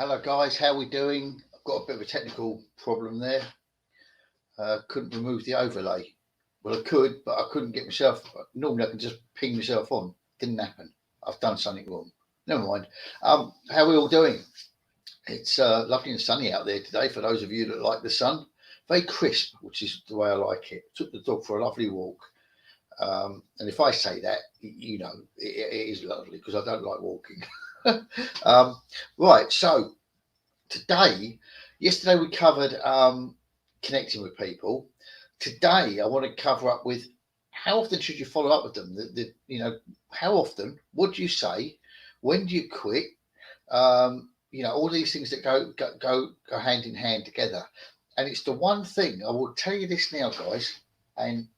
Hello guys, how we doing? I've got a bit of a technical problem there. Couldn't remove the overlay. Well, I could, but I couldn't get myself. Normally, I can just ping myself on. Didn't happen. I've done something wrong. Never mind. How are we all doing? It's lovely and sunny out there today. For those of you that like the sun, very crisp, which is the way I like it. Took the dog for a lovely walk. And if I say that, you know, it is lovely because I don't like walking. Right, so yesterday we covered connecting with people. Today I want to cover up with how often should you follow up with them? How often? What do you say? When do you quit? All these things that go hand in hand together. And it's the one thing I will tell you this now, guys. And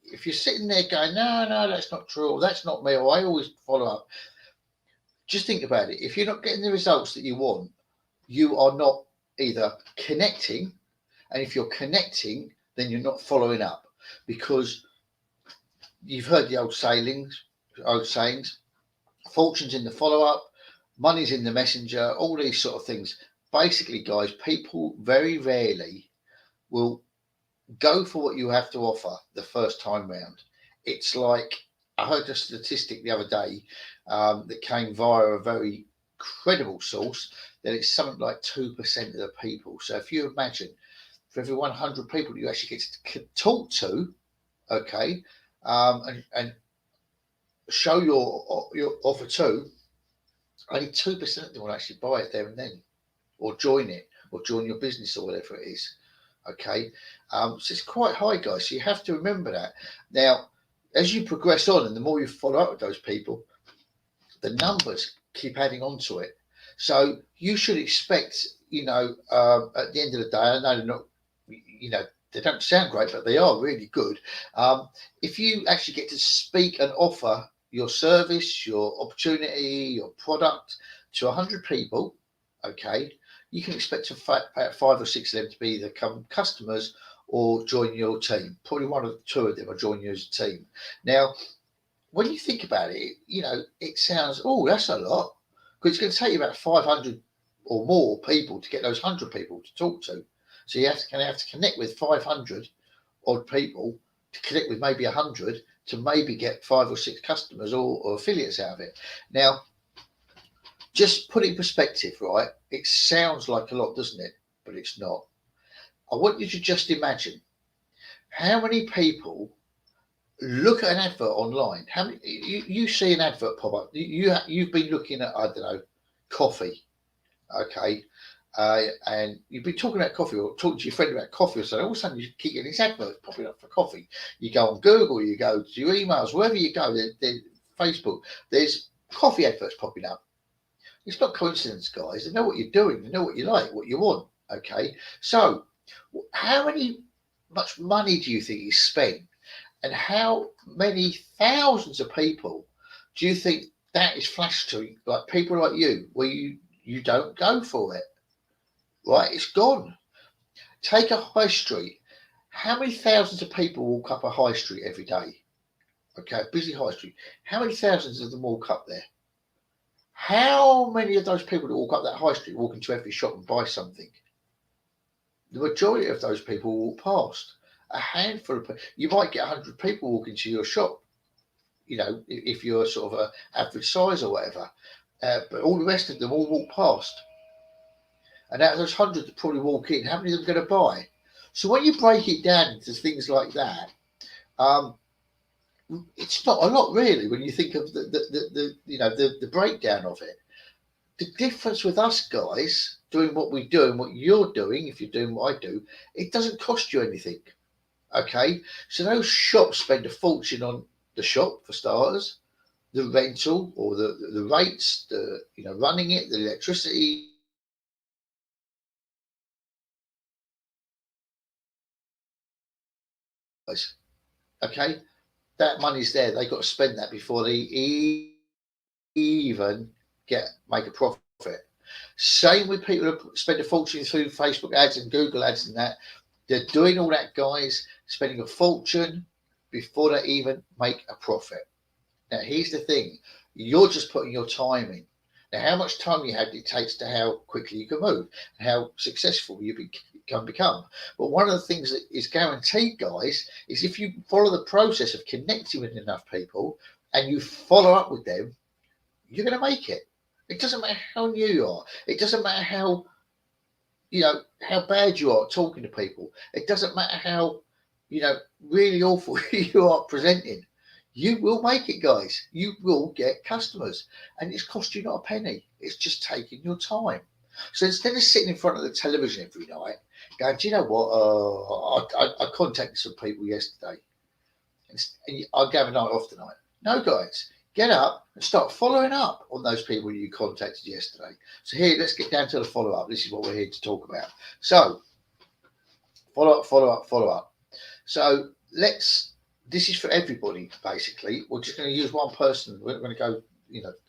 if you're sitting there going, no, that's not true, or that's not me, or I always follow up, just think about it. If you're not getting the results that you want, you are not either connecting, and if you're connecting, then you're not following up, because you've heard the old sayings, fortune's in the follow-up, money's in the messenger, all these sort of things. Basically, guys, people very rarely will go for what you have to offer the first time round. It's like, I heard a statistic the other day that came via a very credible source, that it's something like 2% of the people. So if you imagine, for every 100 people you actually get to talk to, okay, and show your offer to, only 2% of them will actually buy it there and then, or join it, or join your business, or whatever it is. Okay, so it's quite high, guys. So you have to remember that. Now, as you progress on, and the more you follow up with those people, the numbers keep adding on to it. So you should expect, at the end of the day, I know they're not, they don't sound great, but they are really good. If you actually get to speak and offer your service, your opportunity, your product to 100 people, okay, you can expect about 5 or 6 of them to be either come customers or join your team. Probably 1 or 2 of them will join you as a team. Now, when you think about it, it sounds, oh, that's a lot, because it's going to take you about 500 or more people to get those 100 people to talk to. So you have to connect with 500 odd people to connect with maybe 100 to maybe get 5 or 6 customers or affiliates out of it. Now, just put it in perspective, right? It sounds like a lot, doesn't it? But it's not. I want you to just imagine how many people look at an advert online. How many you see an advert pop up? You've been looking at, I don't know, coffee, okay, and you've been talking about coffee or talking to your friend about coffee or something. All of a sudden, you keep getting these adverts popping up for coffee. You go on Google, you go to your emails, wherever you go, there's Facebook. There's coffee adverts popping up. It's not coincidence, guys. They know what you're doing. They know what you like, what you want. Okay. So, how much money do you think you spent, and how many thousands of people do you think that is flashed to? Like people like you, where you don't go for it, right? It's gone. Take a high street. How many thousands of people walk up a high street every day? Okay, a busy high street. How many thousands of them walk up there? How many of those people that walk up that high street walk into every shop and buy something? The majority of those people walk past. A handful of people. You might get 100 people walking to your shop, if you're sort of a average size or whatever. But all the rest of them all walk past. And out of those 100 that probably walk in, how many of them are going to buy? So when you break it down into things like that, it's not a lot really when you think of the breakdown of it. The difference with us guys doing what we do and what you're doing, if you're doing what I do, it doesn't cost you anything. Okay, so those shops spend a fortune on the shop for starters, the rental or the rates, running it, the electricity. Okay, that money's there. They've got to spend that before they even make a profit. Same with people who spend a fortune through Facebook ads and Google ads and that. They're doing all that, guys, spending a fortune before they even make a profit. Now, here's the thing. You're just putting your time in. Now, how much time you have dictates to how quickly you can move and how successful you can become. But one of the things that is guaranteed, guys, is if you follow the process of connecting with enough people and you follow up with them, you're going to make it. It doesn't matter how new you are. It doesn't matter how how bad you are talking to people. It doesn't matter how really awful you are presenting. You will make it, guys. You will get customers, and it's cost you not a penny. It's just taking your time. So instead of sitting in front of the television every night, going, do you know what? I contacted some people yesterday, and I'll have a night off tonight. No, guys, get up and start following up on those people you contacted yesterday. So here, let's get down to the follow up. This is what we're here to talk about. So follow up, follow up, follow up. So this is for everybody, basically. We're just going to use one person. We're not going to go,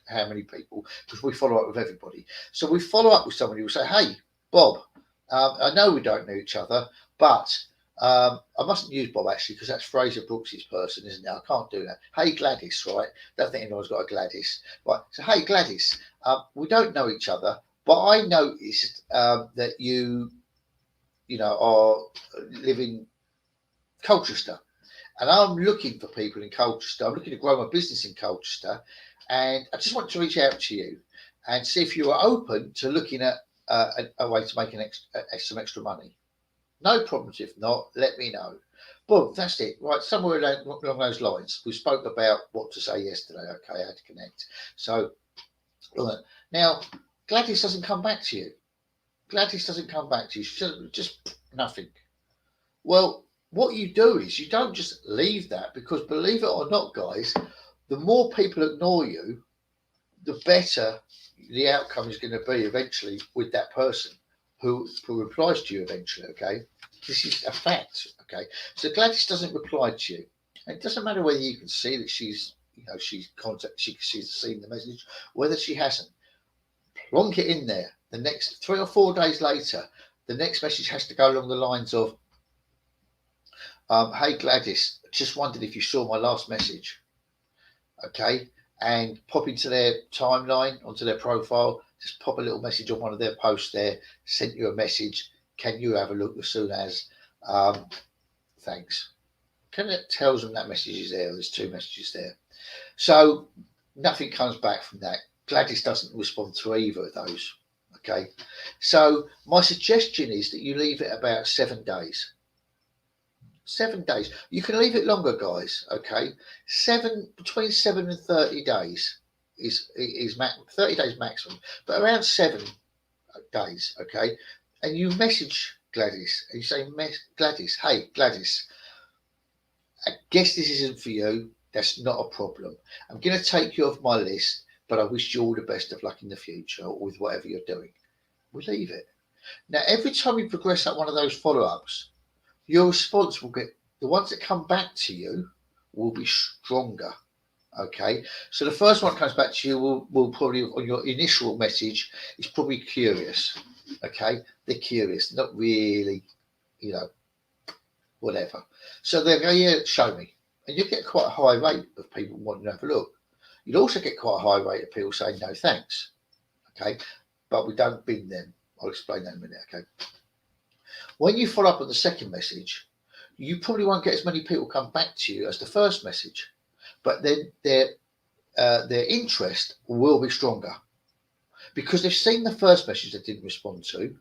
how many people, because we follow up with everybody. So we follow up with somebody who will say, hey, Bob, I know we don't know each other, but I mustn't use Bob actually, because that's Fraser Brooks's person, isn't it? I can't do that. Hey, Gladys, right? Don't think anyone's got a Gladys. Right. So, hey, Gladys, we don't know each other, but I noticed that you are living Colchester, and I'm looking for people in Colchester. I'm looking to grow my business in Colchester, and I just want to reach out to you and see if you are open to looking at a way to make some extra money. No problems. If not, let me know. Boom, that's it. Right, somewhere along those lines. We spoke about what to say yesterday. Okay, how to connect. So now Gladys doesn't come back to you. Gladys doesn't come back to you. She just nothing. Well, what you do is you don't just leave that, because believe it or not, guys, the more people ignore you, the better the outcome is going to be eventually with that person who replies to you eventually. Okay, this is a fact. Okay, so Gladys doesn't reply to you, and it doesn't matter whether you can see that she's seen the message, whether she hasn't. Plonk it in there. The next 3 or 4 days later, the next message has to go along the lines of, hey Gladys, just wondered if you saw my last message. Okay, and pop into their timeline, onto their profile, just pop a little message on one of their posts there, sent you a message, can you have a look as soon as, thanks. It tells them that message is there, there's 2 messages there. So nothing comes back from that. Gladys doesn't respond to either of those. Okay, so my suggestion is that you leave it about 7 days. 7 days. You can leave it longer, guys. Okay, between 7 and 30 days is 30 days maximum, but around 7 days. Okay, and you message Gladys and you say, Gladys, hey Gladys, I guess this isn't for you. That's not a problem. I'm going to take you off my list, but I wish you all the best of luck in the future with whatever you're doing. We leave it. Now, every time you progress up one of those follow-ups, your response will get, the ones that come back to you will be stronger. Okay, so the first one that comes back to you will probably, on your initial message, is probably curious. Okay, they're curious, not really, whatever. So they'll go, yeah, show me. And you get quite a high rate of people wanting to have a look. You'll also get quite a high rate of people saying no thanks. Okay, but we don't bin them. I'll explain that in a minute. Okay. When you follow up on the second message, you probably won't get as many people come back to you as the first message, but then their interest will be stronger because they've seen the first message they didn't respond to.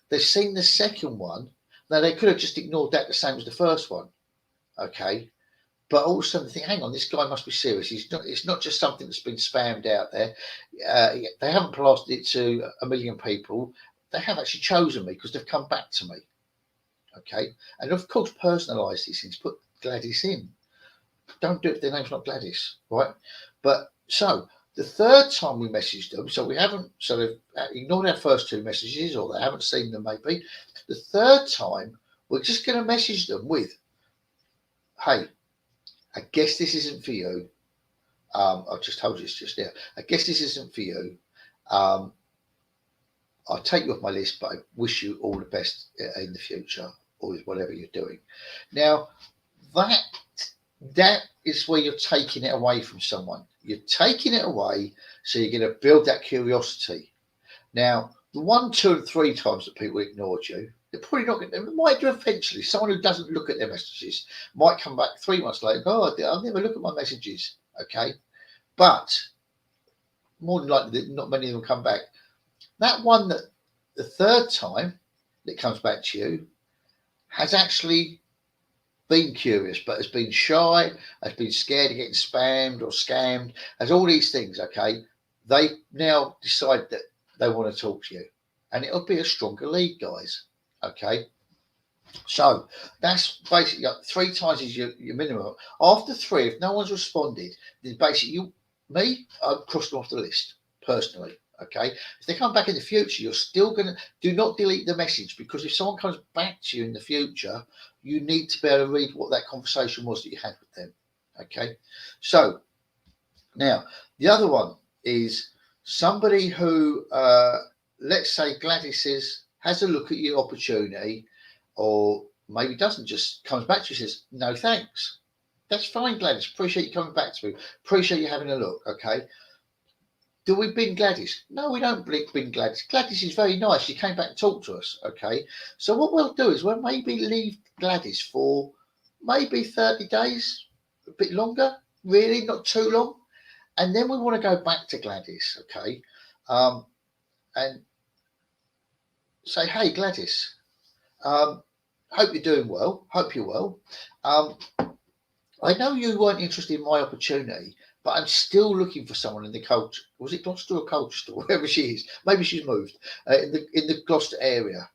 They've seen the second one. Now they could have just ignored that the same as the first one. Okay. But also they think, hang on, this guy must be serious. It's not just something that's been spammed out there. They haven't plastered it to a million people. They have actually chosen me because they've come back to me. Okay. And of course, personalise these things. Put Gladys in. Don't do it if their name's not Gladys, right? But so the third time we messaged them, so they've ignored our first 2 messages, or they haven't seen them maybe. The third time, we're just going to message them with, hey, I guess this isn't for you. I just told you this just now. I guess this isn't for you. I'll take you off my list, but I wish you all the best in the future or with whatever you're doing. Now, that is where you're taking it away from someone. You're taking it away So you're going to build that curiosity. Now, the 1, 2, and 3 times that people ignored you, they're probably not going to, they might do eventually. Someone who doesn't look at their messages might come back 3 months later, oh, I'll never look at my messages. Okay. But more than likely, not many of them come back. That one that the third time that comes back to you has actually been curious, but has been shy, has been scared of getting spammed or scammed, has all these things. Okay. They now decide that they want to talk to you, and it'll be a stronger lead, guys. Okay. So that's basically 3 times is your minimum. After 3, if no one's responded, then basically I've crossed them off the list personally. Okay. If they come back in the future, you're still going to do not delete the message, because if someone comes back to you in the future, you need to be able to read what that conversation was that you had with them. Okay. So now the other one is somebody who, let's say Gladys has a look at your opportunity, or maybe doesn't, just comes back to you and says, no, thanks. That's fine, Gladys. Appreciate you coming back to me. Appreciate you having a look. Okay. Do we bin Gladys? No, we don't bin Gladys. Gladys is very nice. She came back and talked to us. Okay. So what we'll do is we'll maybe leave Gladys for maybe 30 days, a bit longer, really, not too long. And then we want to go back to Gladys. Okay. And say, hey, Gladys, hope you're doing well. Hope you're well. I know you weren't interested in my opportunity, but I'm still looking for someone in the Colchester. Was it Gloucester or Colchester? Wherever she is. Maybe she's moved in the Gloucester area.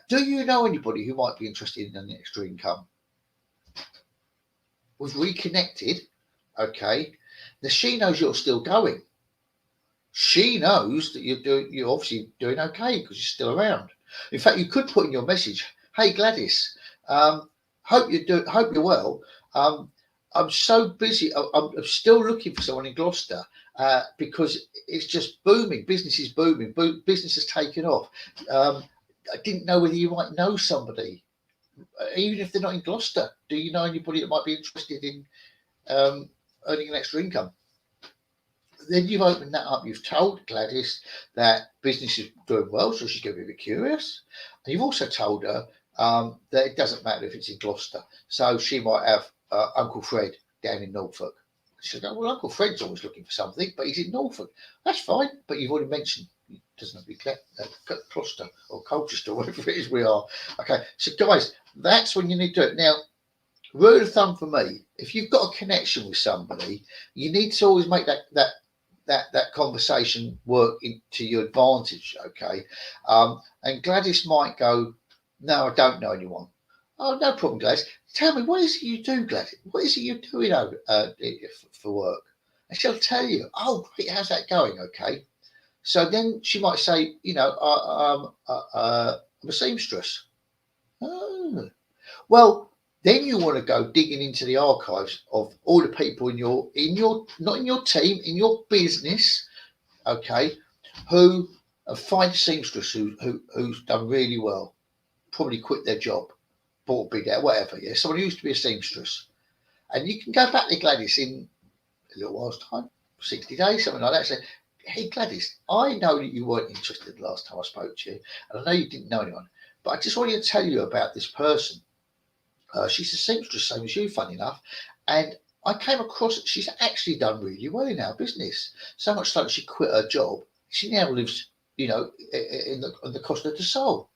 Do you know anybody who might be interested in an extra income? We've reconnected. Okay. Now she knows you're still going. She knows that you're obviously doing okay because you're still around. In fact, you could put in your message, hey Gladys, hope you're well. I'm so busy. I'm still looking for someone in Gloucester because it's just booming. Business is booming. Business has taken off. I didn't know whether you might know somebody, even if they're not in Gloucester. Do you know anybody that might be interested in earning an extra income? Then you've opened that up. You've told Gladys that business is doing well, so she's going to be a bit curious. And you've also told her that it doesn't matter if it's in Gloucester. So she might have Uncle Fred down in Norfolk. She'll go, well, Uncle Fred's always looking for something, but he's in Norfolk. That's fine. But you've already mentioned it doesn't have to be Gloucester or Colchester, whatever it is we are. Okay. So, guys, that's when you need to do it. Now, rule of thumb for me, if you've got a connection with somebody, you need to always make that conversation work to your advantage. Okay. And Gladys might go, no, I don't know anyone. Oh, no problem, Gladys. Tell me, what is it you do, Gladys? What is it you're doing for work? And she'll tell you, oh, great, how's that going? Okay. So then she might say, I'm a seamstress. Oh. Well, then you want to go digging into the archives of all the people in your not in your team, in your business, okay, who find a seamstress who's done really well, probably quit their job, bought a big out, whatever. Yeah, someone who used to be a seamstress, and you can go back to Gladys in a little while's time, 60 days, something like that. Say, hey Gladys, I know that you weren't interested the last time I spoke to you, and I know you didn't know anyone, but I just wanted to tell you about this person. She's a seamstress, same as you, funny enough. And I came across, she's actually done really well in our business. So much so that she quit her job. She now lives, in the Costa del Sol.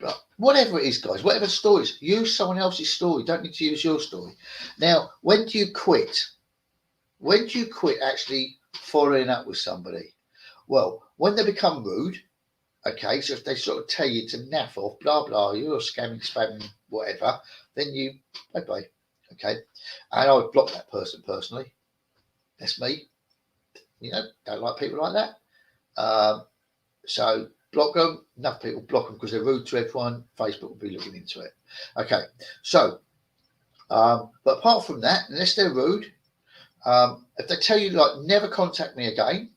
But whatever it is, guys, whatever stories, use someone else's story. Don't need to use your story. Now, when do you quit? When do you quit actually following up with somebody? Well, when they become rude. Okay, so if they sort of tell you to naff off, blah, blah, you're scamming, spamming, whatever, then you, bye-bye, okay? And I would block that person personally. That's me. Don't like people like that. So block them. Enough people block them because they're rude to everyone. Facebook will be looking into it. Okay, so, but apart from that, unless they're rude, if they tell you, never contact me again,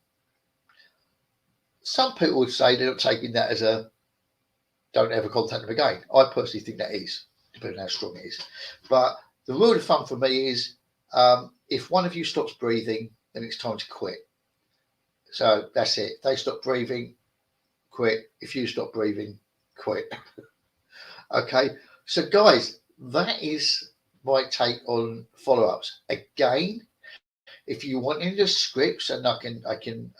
some people would say they're not taking that as a don't ever contact them again. I personally think that is, depending on how strong it is. But the rule of thumb for me is if one of you stops breathing, then it's time to quit. So that's it. If they stop breathing, quit. If you stop breathing, quit. Okay. So guys, that is my take on follow-ups. Again, if you want any of the scripts and I can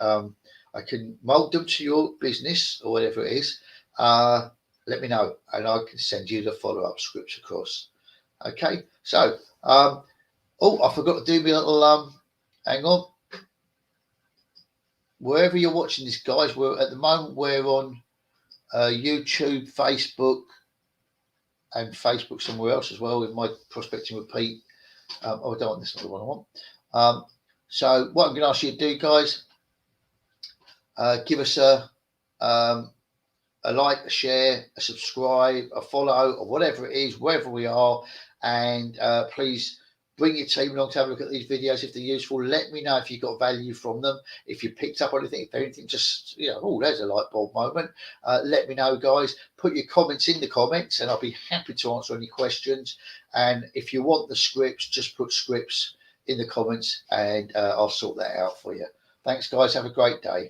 mold them to your business or whatever it is, let me know and I can send you the follow-up scripts across. Okay. So oh, I forgot to do my little hang on. Wherever you're watching this, guys, we're at the moment we're on YouTube, Facebook, and Facebook somewhere else as well with my prospecting with Pete. Oh, I don't want this, not the one I want. So what I'm going to ask you to do, guys, give us a like, a share, a subscribe, a follow, or whatever it is, wherever we are, and please bring your team along to have a look at these videos if they're useful. Let me know if you got value from them, if you picked up anything, if anything just, oh, there's a light bulb moment. Let me know, guys. Put your comments in the comments and I'll be happy to answer any questions. And if you want the scripts, just put scripts in the comments and I'll sort that out for you. Thanks, guys. Have a great day.